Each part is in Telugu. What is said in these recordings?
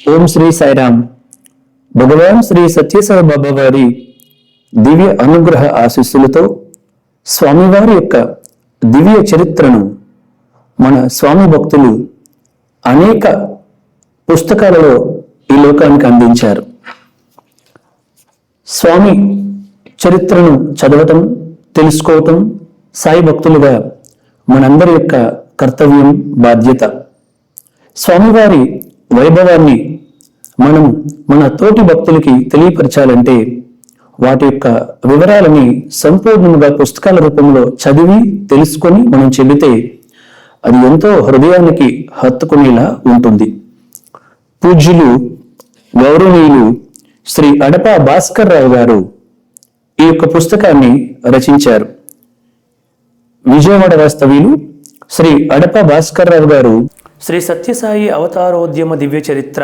ఓం శ్రీ సాయిరామ్. భగవాన్ శ్రీ సత్యసాయి బాబా వారి దివ్య అనుగ్రహ ఆశీస్సులతో స్వామివారి యొక్క దివ్య చరిత్రను మన స్వామి భక్తులు అనేక పుస్తకాలలో ఈ లోకానికి అందించారు. స్వామి చరిత్రను చదవటం, తెలుసుకోవటం సాయి భక్తులుగా మనందరి యొక్క కర్తవ్యం, బాధ్యత. స్వామివారి వైభవాన్ని మనం మన తోటి భక్తులకి తెలియపరచాలంటే వాటి యొక్క వివరాలని సంపూర్ణంగా పుస్తకాల రూపంలో చదివి తెలుసుకొని మనం చెబితే అది ఎంతో హృదయానికి హత్తుకునేలా ఉంటుంది. పూజ్యులు గౌరవనీయులు శ్రీ అడప భాస్కర్ రావు గారు ఈ యొక్క పుస్తకాన్ని రచించారు. విజయవాడ వాస్తవ్యులు శ్రీ అడప భాస్కర్ రావు గారు శ్రీ సత్యసాయి అవతారోద్యమ దివ్య చరిత్ర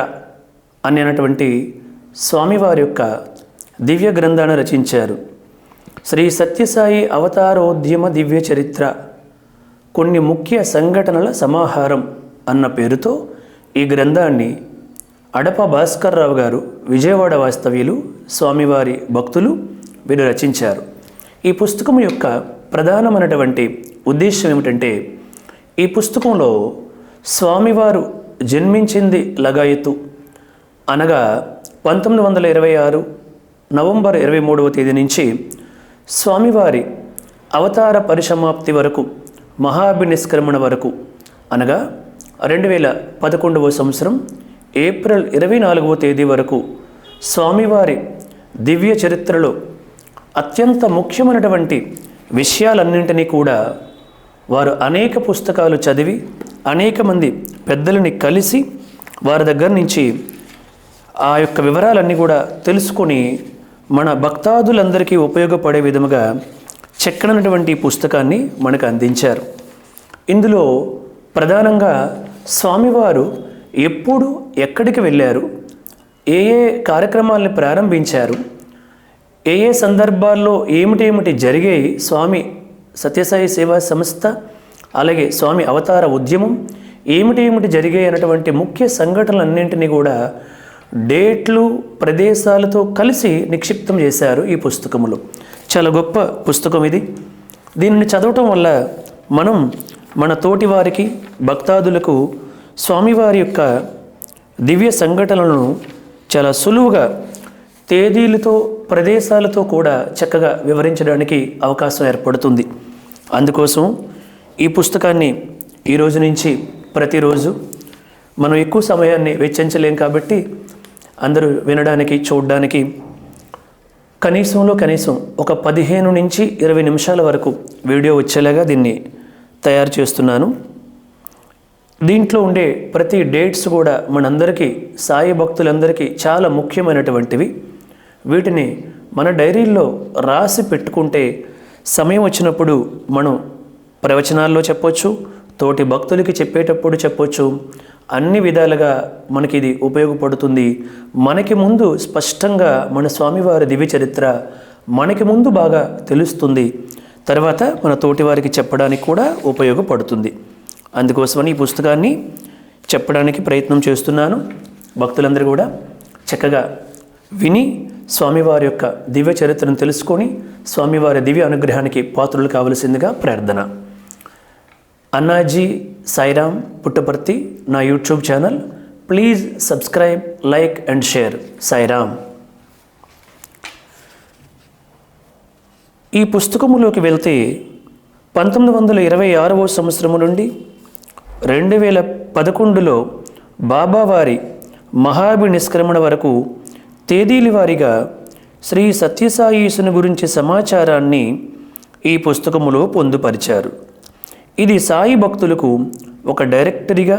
అనేటువంటి స్వామివారి యొక్క దివ్య గ్రంథాన్ని రచించారు. శ్రీ సత్యసాయి అవతారోద్యమ దివ్య చరిత్ర కొన్ని ముఖ్య సంఘటనల సమాహారం అన్న పేరుతో ఈ గ్రంథాన్ని అడప భాస్కర్ రావు గారు విజయవాడ వాస్తవ్యులు స్వామివారి భక్తులు వీరు రచించారు. ఈ పుస్తకం యొక్క ప్రధానమైనటువంటి ఉద్దేశం ఏమిటంటే, ఈ పుస్తకంలో స్వామివారు జన్మించింది లగాయతు అనగా 1926 నవంబర్ 23వ తేదీ నుంచి స్వామివారి అవతార పరిసమాప్తి వరకు, మహాభినిష్క్రమణ వరకు అనగా 2011వ సంవత్సరం ఏప్రిల్ 24వ తేదీ వరకు స్వామివారి దివ్య చరిత్రలో అత్యంత ముఖ్యమైనటువంటి విషయాలన్నింటినీ కూడా వారు అనేక పుస్తకాలు చదివి అనేక మంది పెద్దలని కలిసి వారి దగ్గర నుంచి ఆ యొక్క వివరాలన్నీ కూడా తెలుసుకొని మన భక్తాదులందరికీ ఉపయోగపడే విధముగా చక్కనటువంటి పుస్తకాన్ని మనకు అందించారు. ఇందులో ప్రధానంగా స్వామివారు ఎప్పుడు ఎక్కడికి వెళ్ళారు, ఏ ఏ కార్యక్రమాలను ప్రారంభించారు, ఏ ఏ సందర్భాల్లో ఏమిటేమిటి జరిగాయి, స్వామి సత్యసాయి సేవా సంస్థ అలాగే స్వామి అవతార ఉద్యమం ఏమిటేమిటి జరిగాయి అన్నటువంటి ముఖ్య సంఘటనలన్నింటినీ కూడా డేట్లు, ప్రదేశాలతో కలిసి నిక్షిప్తం చేశారు ఈ పుస్తకంలో. చాలా గొప్ప పుస్తకం ఇది. దీనిని చదవటం వల్ల మనం మన తోటి వారికి, భక్తాదులకు స్వామివారి యొక్క దివ్య సంఘటనలను చాలా సులువుగా తేదీలతో, ప్రదేశాలతో కూడా చక్కగా వివరించడానికి అవకాశం ఏర్పడుతుంది. అందుకోసం ఈ పుస్తకాన్ని ఈరోజు నుంచి ప్రతిరోజు మనం ఎక్కువ సమయాన్ని వెచ్చించలేం కాబట్టి అందరూ వినడానికి, చూడడానికి కనీసం ఒక 15 నుంచి 20 నిమిషాల వరకు వీడియో వచ్చేలాగా దీన్ని తయారు చేస్తున్నాను. దీంట్లో ఉండే ప్రతి డేట్స్ కూడా మనందరికీ, సాయి భక్తులందరికీ చాలా ముఖ్యమైనటువంటివి. వీటిని మన డైరీల్లో రాసి పెట్టుకుంటే సమయం వచ్చినప్పుడు మనం ప్రవచనాల్లో చెప్పొచ్చు, తోటి భక్తులకి చెప్పేటప్పుడు చెప్పొచ్చు. అన్ని విధాలుగా మనకి ఇది ఉపయోగపడుతుంది. మనకి ముందు స్పష్టంగా మన స్వామివారి దివ్య చరిత్ర మనకి ముందు బాగా తెలుస్తుంది. తర్వాత మన తోటి వారికి చెప్పడానికి కూడా ఉపయోగపడుతుంది. అందుకోసమని ఈ పుస్తకాన్ని చెప్పడానికి ప్రయత్నం చేస్తున్నాను. భక్తులందరూ కూడా చక్కగా విని స్వామివారి యొక్క దివ్య చరిత్రను తెలుసుకొని స్వామివారి దివ్య అనుగ్రహానికి పాత్రులు కావలసిందిగా ప్రార్థన. అన్నాజీ సాయిరామ్ పుట్టపర్తి నా YouTube channel. Please subscribe, like and share. Sairam. ఈ పుస్తకములోకి వెళ్తే 1926వ సంవత్సరము నుండి 2011లో బాబావారి మహాభినిష్క్రమణ వరకు తేదీల వారీగా శ్రీ సత్యసాయీసుని గురించి సమాచారాన్ని ఈ పుస్తకములో పొందుపరిచారు. ఇది సాయి భక్తులకు ఒక డైరెక్టరీగా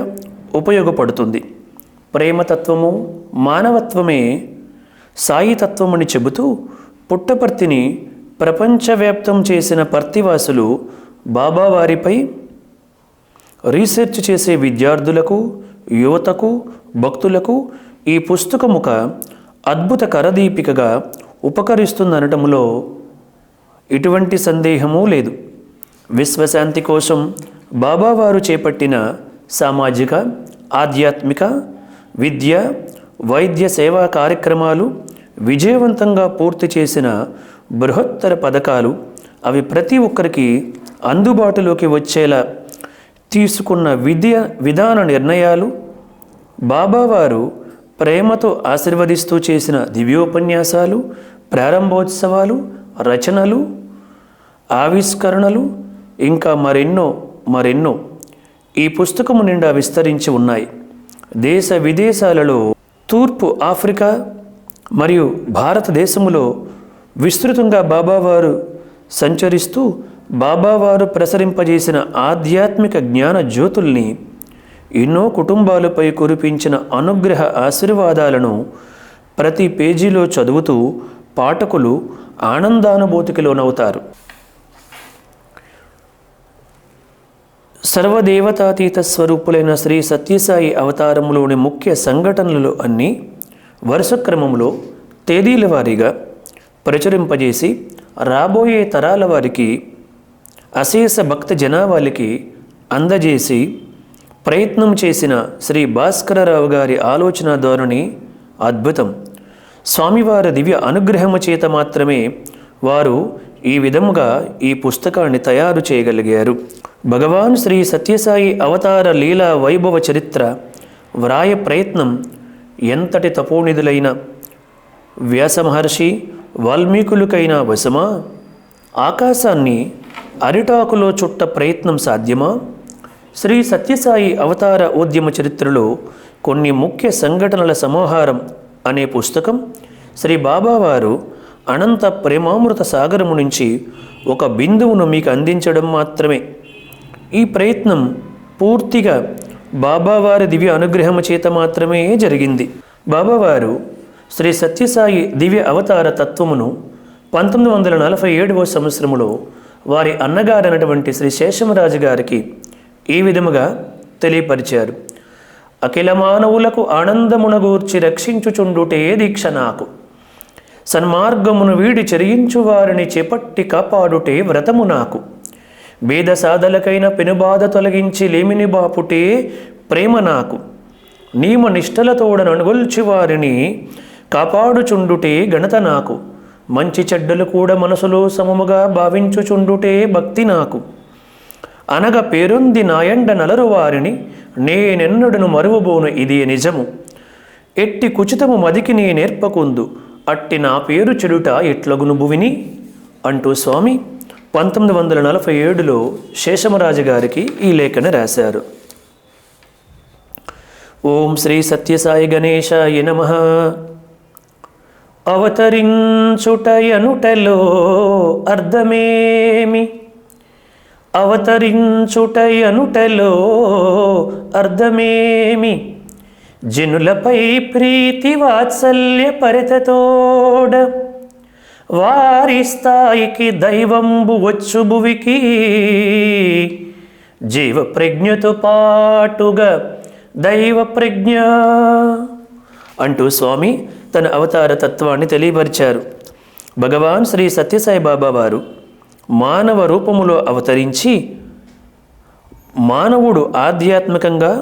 ఉపయోగపడుతుంది. ప్రేమతత్వము, మానవత్వమే సాయి తత్వమని చెబుతూ పుట్టపర్తిని ప్రపంచవ్యాప్తం చేసిన పర్తివాసులు బాబావారిపై రీసెర్చ్ చేసే విద్యార్థులకు, యువతకు, భక్తులకు ఈ పుస్తకం ఒక అద్భుత కరదీపికగా ఉపకరిస్తుందనటంలో ఎటువంటి సందేహమూ లేదు. విశ్వశాంతి కోసం బాబావారు చేపట్టిన సామాజిక, ఆధ్యాత్మిక, విద్య, వైద్య సేవా కార్యక్రమాలు, విజయవంతంగా పూర్తి చేసిన బృహత్తర పథకాలు, అవి ప్రతి ఒక్కరికి అందుబాటులోకి వచ్చేలా తీసుకున్న విధాన నిర్ణయాలు, బాబావారు ప్రేమతో ఆశీర్వదిస్తూ చేసిన దివ్యోపన్యాసాలు, ప్రారంభోత్సవాలు, రచనలు, ఆవిష్కరణలు, ఇంకా మరెన్నో ఈ పుస్తకము నిండా విస్తరించి ఉన్నాయి. దేశ విదేశాలలో, తూర్పు ఆఫ్రికా మరియు భారతదేశములో విస్తృతంగా బాబావారు సంచరిస్తూ బాబావారు ప్రసరింపజేసిన ఆధ్యాత్మిక జ్ఞాన జ్యోతుల్ని, ఎన్నో కుటుంబాలపై కురిపించిన అనుగ్రహ ఆశీర్వాదాలను ప్రతి పేజీలో చదువుతూ పాఠకులు ఆనందానుభూతికి లోనవుతారు. సర్వదేవతాతీత స్వరూపులైన శ్రీ సత్యసాయి అవతారంలోని ముఖ్య సంఘటనలు అన్నీ వరుస క్రమంలో తేదీల వారీగా ప్రచురింపజేసి రాబోయే తరాల వారికి, అశేష భక్త జనావాళికి అందజేసి ప్రయత్నం చేసిన శ్రీ భాస్కరరావు గారి ఆలోచన ధోరణి అద్భుతం. స్వామివారి దివ్య అనుగ్రహము చేత మాత్రమే వారు ఈ విధముగా ఈ పుస్తకాన్ని తయారు చేయగలిగారు. భగవాన్ శ్రీ సత్యసాయి అవతార లీలా వైభవ చరిత్ర వ్రాయ ప్రయత్నం ఎంతటి తపోనిధులైన వ్యాస మహర్షి, వాల్మీకులకైనా వశమా? ఆకాశాన్ని అరిటాకులో చుట్ట ప్రయత్నం సాధ్యమా? శ్రీ సత్యసాయి అవతార ఉద్యమ చరిత్రలో కొన్ని ముఖ్య సంఘటనల సమాహారం అనే పుస్తకం శ్రీ బాబావారు అనంత ప్రేమామృత సాగరము నుంచి ఒక బిందువును మీకు అందించడం మాత్రమే. ఈ ప్రయత్నం పూర్తిగా బాబావారి దివ్య అనుగ్రహము చేత మాత్రమే జరిగింది. బాబావారు శ్రీ సత్యసాయి దివ్య అవతార తత్వమును 1947వ సంవత్సరములో వారి అన్నగారైనటువంటి శ్రీ శేషమరాజు గారికి ఈ విధముగా తెలియపరిచారు. అఖిల మానవులకు ఆనందమునగూర్చి రక్షించుచుండుటే దీక్ష నాకు, సన్మార్గమును వీడి చెరియించు వారిని చేపట్టి కాపాడుటే వ్రతము నాకు, భేద సాధలకైన పెనుబాధ తొలగించి లేమిని బాపుటే ప్రేమ నాకు, నియమ నిష్టలతోడ ననుగొల్చి వారిని కాపాడుచుండుటే ఘనత నాకు, మంచి చెడ్డలు కూడా మనసులో సమముగా భావించుచుండుటే భక్తి నాకు, అనగ పేరొంది నాయండ నలరు వారిని నేనెన్నడను మరువబోను ఇది నిజము, ఎట్టి కుచితము మదికి నే నేర్పకుందు అట్టి నా పేరు చెడుట ఎట్లగును భువిని అంటూ స్వామి 1947లో శేషమరాజు గారికి ఈ లేఖను రాశారు. ఓం శ్రీ సత్యసాయి గణేశాయ నమః. అవతరించుటయనుటలో అర్థమేమి, అవతరించుటయనుటలో అర్థమేమి, జనులపై ప్రీతి వాత్సల్య పరితతోడ వారి స్థాయికి దైవంబు వచ్చు భువికి, జీవ ప్రజ్ఞతో పాటుగా దైవ ప్రజ్ఞ అంటూ స్వామి తన అవతార తత్వాన్ని తెలియపరిచారు. భగవాన్ శ్రీ సత్యసాయి బాబా వారు మానవ రూపములో అవతరించి మానవుడు ఆధ్యాత్మికంగా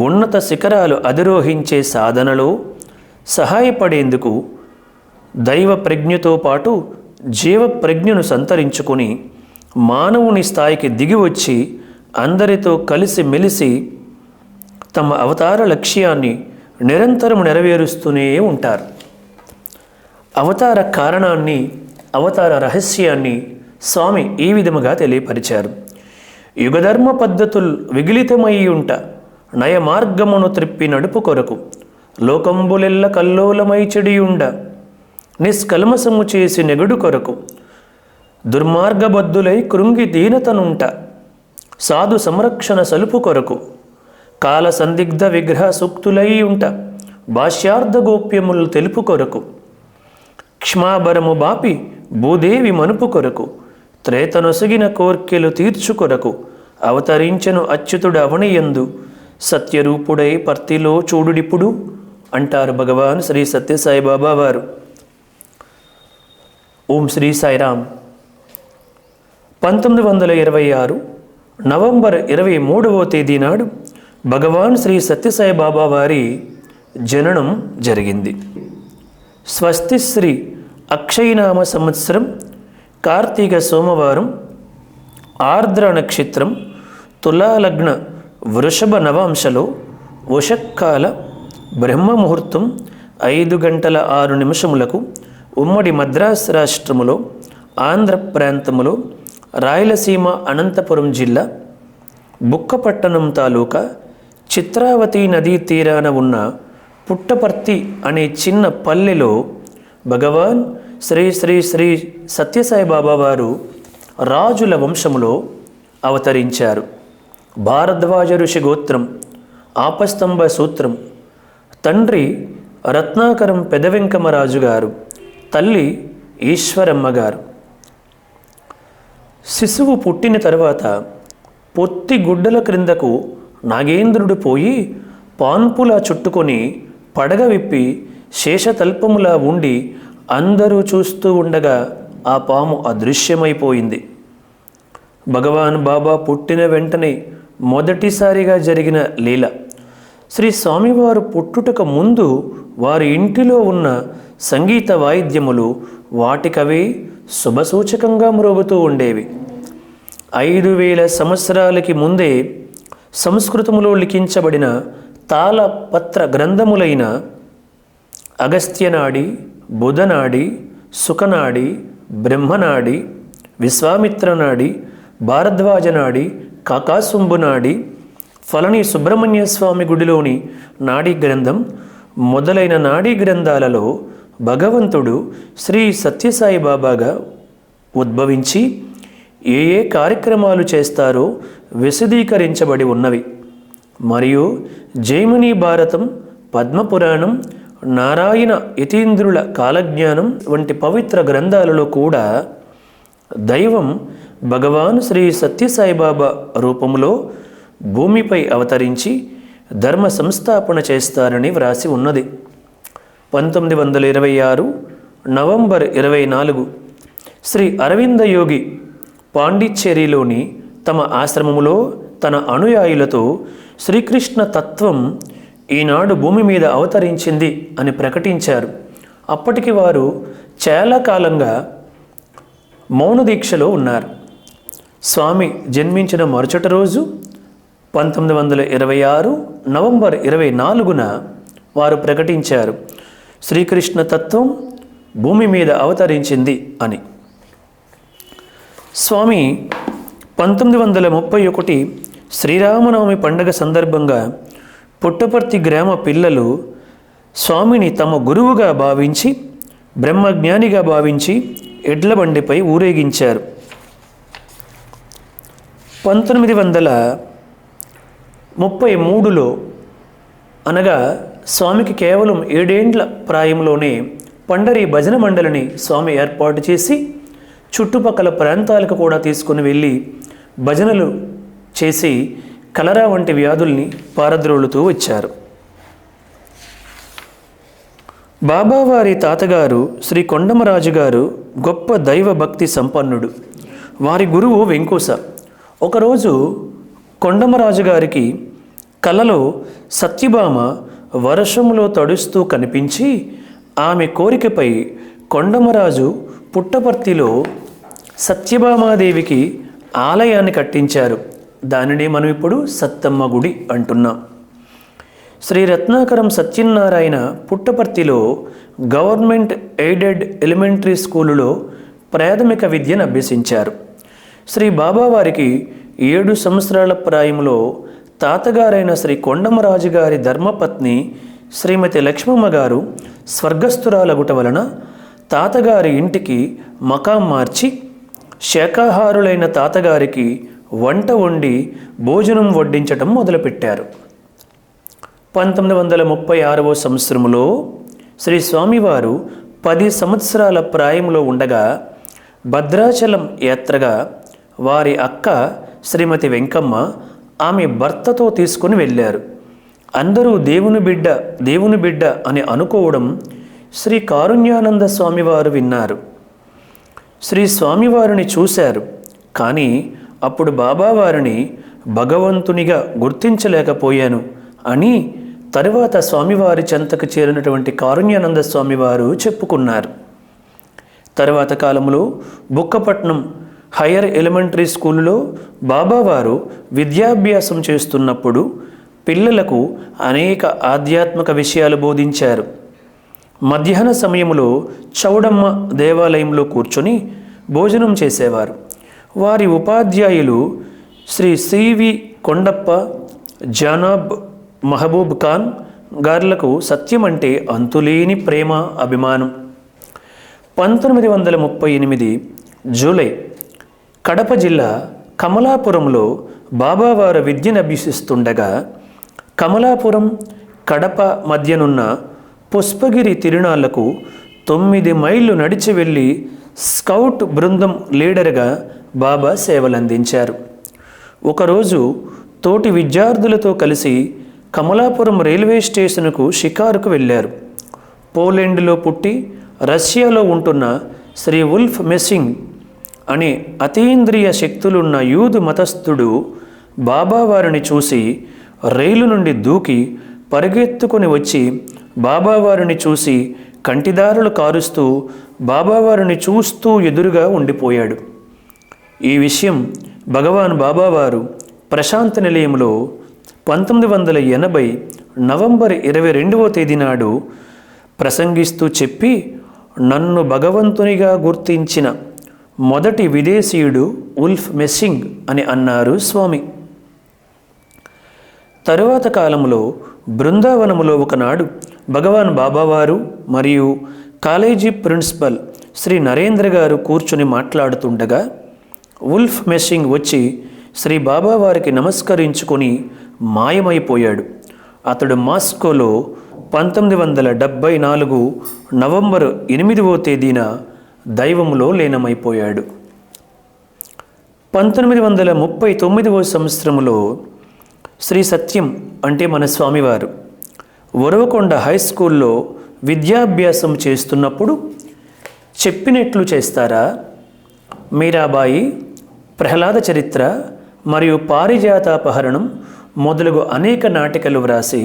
ఉన్నత శిఖరాలు అధిరోహించే సాధనలో సహాయపడేందుకు దైవ ప్రజ్ఞతో పాటు జీవ ప్రజ్ఞను సంతరించుకొని మానవుని స్థాయికి దిగి వచ్చి అందరితో కలిసి మెలిసి తమ అవతార లక్ష్యాన్ని నిరంతరం నెరవేరుస్తూనే ఉంటారు. అవతార కారణాన్ని, అవతార రహస్యాన్ని స్వామి ఈ విధముగా తెలియపరిచారు. యుగధర్మ పద్ధతులు విగిలితమై ఉంట నయ మార్గమును త్రిప్పి నడుపు కొరకు లోకంబులెల్ల కల్లోలమై చెడియుండ నిష్కల్మసము చేసి నెగుడు కొరకు దుర్మార్గబద్ధులై కృంగి దీనతనుంట సాధు సంరక్షణ సలుపు కొరకు కాల సందిగ్ధ విగ్రహ సూక్తులై ఉంట భాష్యార్థ గోప్యములు తెలుపు కొరకు క్షమాభరము బాపి భూదేవి మనుపు కొరకు త్రేతనొసగిన కోర్కెలు తీర్చు కొరకు అవతరించెను అచ్యుతుడు అవనియందు సత్యరూపుడై పర్తిలో చూడుడిప్పుడు అంటారు భగవాన్ శ్రీ సత్యసాయి బాబా వారు. ఓం శ్రీ సాయిరామ్. 1926 నవంబర్ 23వ తేదీ నాడు భగవాన్ శ్రీ సత్యసాయి బాబా వారి జననం జరిగింది. స్వస్తి శ్రీ అక్షయనామ సంవత్సరం కార్తీక సోమవారం ఆర్ద్ర నక్షత్రం తులాలగ్న వృషభ నవాంశలో ఉషక్కాల బ్రహ్మముహూర్తం 5:06 ఉమ్మడి మద్రాసు రాష్ట్రములో ఆంధ్ర ప్రాంతములో రాయలసీమ అనంతపురం జిల్లా బుక్కపట్టణం తాలూకా చిత్రావతి నదీ తీరాన ఉన్న పుట్టపర్తి అనే చిన్న పల్లెలో భగవాన్ శ్రీ శ్రీ శ్రీ సత్యసాయిబాబా వారు రాజుల వంశములో అవతరించారు. భారద్వాజ ఋషి గోత్రం, ఆపస్తంభ సూత్రం. తండ్రి రత్నాకరం పెదవెంకమరాజు గారు, తల్లి ఈశ్వరమ్మ గారు. శిశువు పుట్టిన తరువాత పొత్తి గుడ్డల క్రిందకు నాగేంద్రుడు పోయి పాన్పులా చుట్టుకొని పడగ విప్పి శేషతల్పములా ఉండి అందరూ చూస్తూ ఉండగా ఆ పాము అదృశ్యమైపోయింది. భగవాన్ బాబా పుట్టిన వెంటనే మొదటిసారిగా జరిగిన లీల. శ్రీ స్వామివారు పుట్టుటకు ముందు వారి ఇంటిలో ఉన్న సంగీత వాయిద్యములు వాటికవే శుభసూచకంగా మ్రోగుతూ ఉండేవి. 5000 సంవత్సరాలకి ముందే సంస్కృతములో లిఖించబడిన తాళపత్ర గ్రంథములైన అగస్త్యనాడి, బుధనాడి, సుఖనాడి, బ్రహ్మనాడి, విశ్వామిత్రనాడి, భారద్వాజనాడి, కాకాసుంబునాడి, ఫలని సుబ్రహ్మణ్య స్వామి గుడిలోని నాడీ గ్రంథం మొదలైన నాడీ గ్రంథాలలో భగవంతుడు శ్రీ సత్యసాయి బాబాగా ఉద్భవించి ఏ ఏ కార్యక్రమాలు చేస్తారో విశదీకరించబడి ఉన్నవి. మరియు జైమిని భారతం, పద్మపురాణం, నారాయణ యతీంద్రుల కాలజ్ఞానం వంటి పవిత్ర గ్రంథాలలో కూడా దైవం భగవాన్ శ్రీ సత్యసాయిబాబా రూపంలో భూమిపై అవతరించి ధర్మ సంస్థాపన చేస్తారని వ్రాసి ఉన్నది. 1926 నవంబర్ 24 శ్రీ అరవింద యోగి పాండిచ్చేరిలోని తమ ఆశ్రమములో తన అనుయాయులతో శ్రీకృష్ణ తత్వం ఈనాడు భూమి మీద అవతరించింది అని ప్రకటించారు. అప్పటికి వారు చాలా కాలంగా మౌన దీక్షలో ఉన్నారు. స్వామి జన్మించిన మరుసటి రోజు 1926 నవంబర్ 24న వారు ప్రకటించారు, శ్రీకృష్ణ తత్వం భూమి మీద అవతరించింది అని. స్వామి 1931 శ్రీరామనవమి పండుగ సందర్భంగా పుట్టపర్తి గ్రామ పిల్లలు స్వామిని తమ గురువుగా భావించి, బ్రహ్మజ్ఞానిగా భావించి ఎడ్ల బండిపై ఊరేగించారు. 1933లో అనగా స్వామికి కేవలం 7 ఏండ్ల ప్రాయంలోనే పండరి భజన మండలిని స్వామి ఏర్పాటు చేసి చుట్టుపక్కల ప్రాంతాలకు కూడా తీసుకుని వెళ్ళి భజనలు చేసి కలరా వంటి వ్యాధుల్ని పారద్రోలుతూ వచ్చారు. బాబావారి తాతగారు శ్రీ కొండమరాజు గారు గొప్ప దైవ భక్తి సంపన్నుడు. వారి గురువు వెంకోస. ఒకరోజు కొండమరాజు గారికి కలలో సత్యభామ వర్షంలో తడుస్తూ కనిపించి ఆమె కోరికపై కొండమరాజు పుట్టపర్తిలో సత్యభామాదేవికి ఆలయాన్ని కట్టించారు. దానిని మనం ఇప్పుడు సత్తమ్మ గుడి అంటున్నాం. శ్రీ రత్నాకరం సత్యనారాయణ పుట్టపర్తిలో గవర్నమెంట్ ఎయిడెడ్ ఎలిమెంటరీ స్కూలులో ప్రాథమిక విద్యను అభ్యసించారు. శ్రీ బాబావారికి 7 సంవత్సరాల ప్రాయంలో తాతగారైన శ్రీ కొండమరాజు గారి ధర్మపత్ని శ్రీమతి లక్ష్మమ్మ గారు స్వర్గస్థురాలగుట వలన తాతగారి ఇంటికి మకాం మార్చి శాకాహారులైన తాతగారికి వంట వండి భోజనం వడ్డించటం మొదలుపెట్టారు. 1936వ సంవత్సరంలో శ్రీ స్వామివారు 10 సంవత్సరాల ప్రాయంలో ఉండగా భద్రాచలం యాత్రగా వారి అక్క శ్రీమతి వెంకమ్మ ఆమె భర్తతో తీసుకుని వెళ్ళారు. అందరూ దేవుని బిడ్డ అని అనుకోవడం శ్రీ కారుణ్యానంద స్వామివారు విన్నారు. శ్రీ స్వామివారిని చూశారు. కానీ అప్పుడు బాబావారిని భగవంతునిగా గుర్తించలేకపోయాను అని తరువాత స్వామివారి చెంతకు చేరినటువంటి కారుణ్యానంద స్వామివారు చెప్పుకున్నారు. తరువాత కాలంలో బుక్కపట్నం హయ్యర్ ఎలిమెంటరీ స్కూల్లో బాబావారు విద్యాభ్యాసం చేస్తున్నప్పుడు పిల్లలకు అనేక ఆధ్యాత్మిక విషయాలు బోధించారు. మధ్యాహ్న సమయంలో చౌడమ్మ దేవాలయంలో కూర్చొని భోజనం చేసేవారు. వారి ఉపాధ్యాయులు శ్రీ సివి కొండప్ప, జనాబ్ మహబూబ్ ఖాన్ గార్లకు సత్యం అంటే అంతులేని ప్రేమ, అభిమానం. 1938 జూలై కడప జిల్లా కమలాపురంలో బాబావారు విద్యను అభ్యసిస్తుండగా కమలాపురం, కడప మధ్యనున్న పుష్పగిరి తిరునాళ్లకు 9 మైళ్ళు నడిచి వెళ్ళి స్కౌట్ బృందం లీడర్గా బాబా సేవలందించారు. ఒకరోజు తోటి విద్యార్థులతో కలిసి కమలాపురం రైల్వే స్టేషన్కు షికారుకు వెళ్ళారు. పోలాండ్లో పుట్టి రష్యాలో ఉంటున్న శ్రీ వుల్ఫ్ మెస్సింగ్ అనే అతీంద్రియ శక్తులున్న యూదు మతస్థుడు బాబావారిని చూసి రైలు నుండి దూకి పరిగెత్తుకొని వచ్చి బాబావారిని చూసి కంటిదారులు కారుస్తూ బాబావారిని చూస్తూ ఎదురుగా ఉండిపోయాడు. ఈ విషయం భగవాన్ బాబావారు ప్రశాంత నిలయంలో 1980 నవంబర్ 22వ తేదీ నాడు ప్రసంగిస్తూ చెప్పి, నన్ను భగవంతునిగా గుర్తించిన మొదటి విదేశీయుడు వుల్ఫ్ మెస్సింగ్ అని అన్నారు స్వామి. తరువాత కాలంలో బృందావనములో ఒకనాడు భగవాన్ బాబావారు మరియు కాలేజీ ప్రిన్సిపల్ శ్రీ నరేంద్ర గారు కూర్చుని మాట్లాడుతుండగా వుల్ఫ్ మెస్సింగ్ వచ్చి శ్రీ బాబావారికి నమస్కరించుకొని మాయమైపోయాడు. అతడు మాస్కోలో 1974 నవంబర్ 8వ తేదీన దైవములో లీనమైపోయాడు. 1939వ సంవత్సరంలో శ్రీ సత్యం అంటే మన స్వామివారు ఉరవకొండ హై స్కూల్లో విద్యాభ్యాసం చేస్తున్నప్పుడు చెప్పినట్లు చేస్తారా, మీరాబాయి, ప్రహ్లాద చరిత్ర మరియు పారిజాతాపహరణం మొదలగు అనేక నాటికలు వ్రాసి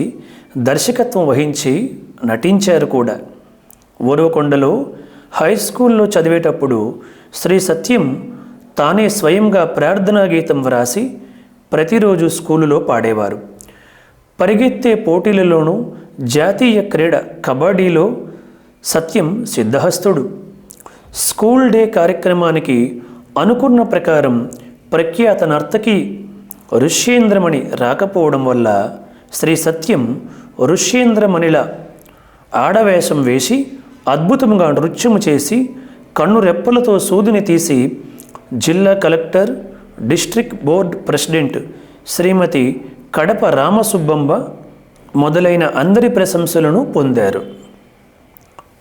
దర్శకత్వం వహించి నటించారు కూడా. ఉరవకొండలో హై స్కూల్లో చదివేటప్పుడు శ్రీ సత్యం తానే స్వయంగా ప్రార్థనా గీతం వ్రాసి ప్రతిరోజు స్కూలులో పాడేవారు. పరిగెత్తే పోటీలలోనూ జాతీయ క్రీడ కబడ్డీలో సత్యం సిద్ధహస్తుడు. స్కూల్ డే కార్యక్రమానికి అనుకున్న ప్రకారం ప్రఖ్యాత నర్తకి ఋష్యేంద్రమణి రాకపోవడం వల్ల శ్రీ సత్యం ఋష్యేంద్రమణిల ఆడవేషం వేసి అద్భుతంగా నృత్యము చేసి కన్ను రెప్పలతో సూదిని తీసి జిల్లా కలెక్టర్, డిస్ట్రిక్ట్ బోర్డ్ ప్రెసిడెంట్ శ్రీమతి కడప రామసుబ్బంబ మొదలైన అందరి ప్రశంసలను పొందారు.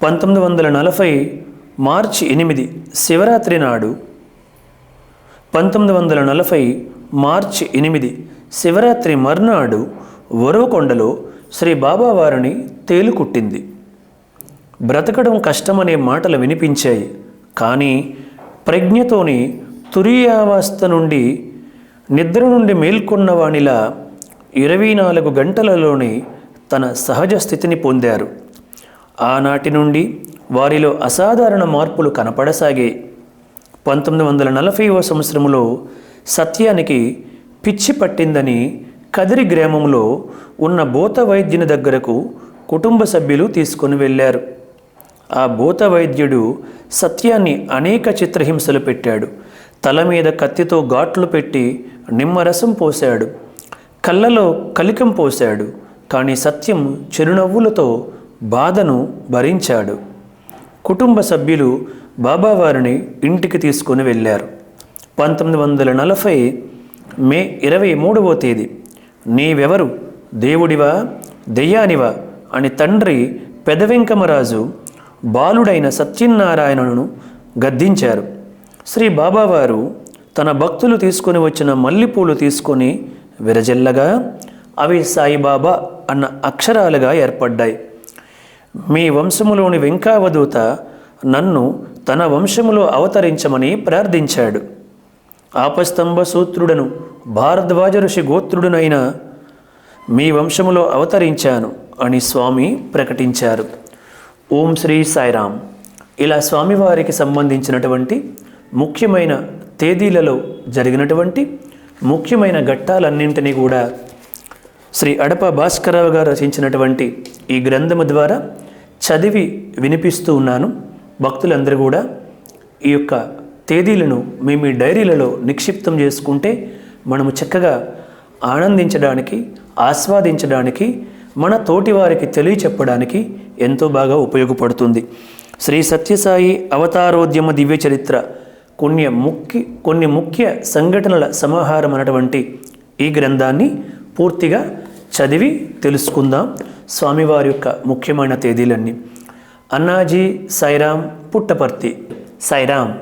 1940 మార్చి 8 శివరాత్రి నాడు 1940 మార్చి 8 శివరాత్రి మర్నాడు ఉరవకొండలో శ్రీ బాబావారిని తేలుకుట్టింది. బ్రతకడం కష్టమనే మాటలు వినిపించాయి. కానీ ప్రజ్ఞతోని తురీయావస్థ నుండి నిద్ర నుండి మేల్కొన్నవానిలా 24 గంటలలోనే తన సహజ స్థితిని పొందారు. ఆనాటి నుండి వారిలో అసాధారణ మార్పులు కనపడసాగాయి. 1940వ సంవత్సరంలో సత్యానికి పిచ్చి పట్టిందని కదిరి గ్రామంలో ఉన్న భూత వైద్యుని దగ్గరకు కుటుంబ సభ్యులు తీసుకొని వెళ్ళారు. ఆ భూత వైద్యుడు సత్యాన్ని అనేక చిత్రహింసలు పెట్టాడు. తల మీద కత్తితో ఘాట్లు పెట్టి నిమ్మరసం పోశాడు. కళ్ళలో కలికం పోశాడు. కానీ సత్యం చిరునవ్వులతో బాధను భరించాడు. కుటుంబ సభ్యులు బాబావారిని ఇంటికి తీసుకొని వెళ్ళారు. 1940 మే 23వ తేదీ నీవెవరు, దేవుడివా దెయ్యానివా అని తండ్రి పెదవెంకమరాజు బాలుడైన సత్యనారాయణను గద్దించారు. శ్రీ బాబావారు తన భక్తులు తీసుకొని వచ్చిన మల్లెపూలు తీసుకొని విరజల్లగా అవి సాయిబాబా అన్న అక్షరాలుగా ఏర్పడ్డాయి. మీ వంశములోని వెంకావదూత నన్ను తన వంశములో అవతరించమని ప్రార్థించాడు. ఆపస్తంభ సూత్రుడను భారద్వాజ ఋషి గోత్రుడునైన మీ వంశములో అవతరించాను అని స్వామి ప్రకటించారు. ఓం శ్రీ సాయిరామ్. ఇలా స్వామివారికి సంబంధించినటువంటి ముఖ్యమైన తేదీలలో జరిగినటువంటి ముఖ్యమైన ఘట్టాలన్నింటినీ కూడా శ్రీ అడప భాస్కరరావు గారు రచించినటువంటి ఈ గ్రంథము ద్వారా చదివి వినిపిస్తూ ఉన్నాను. భక్తులందరూ కూడా ఈ యొక్క తేదీలను మీ డైరీలలో నిక్షిప్తం చేసుకుంటే మనము చక్కగా ఆనందించడానికి, ఆస్వాదించడానికి, మన తోటి వారికి తెలియచెప్పడానికి ఎంతో బాగా ఉపయోగపడుతుంది. శ్రీ సత్యసాయి అవతారోద్యమ దివ్య చరిత్ర కొన్ని ముఖ్య సంఘటనల సమాహారం అన్నటువంటి ఈ గ్రంథాన్ని పూర్తిగా చదివి తెలుసుకుందాం. స్వామివారి యొక్క ముఖ్యమైన తేదీలన్నీ. అన్నాజీ సాయిరామ్ పుట్టపర్తి. సాయిరామ్.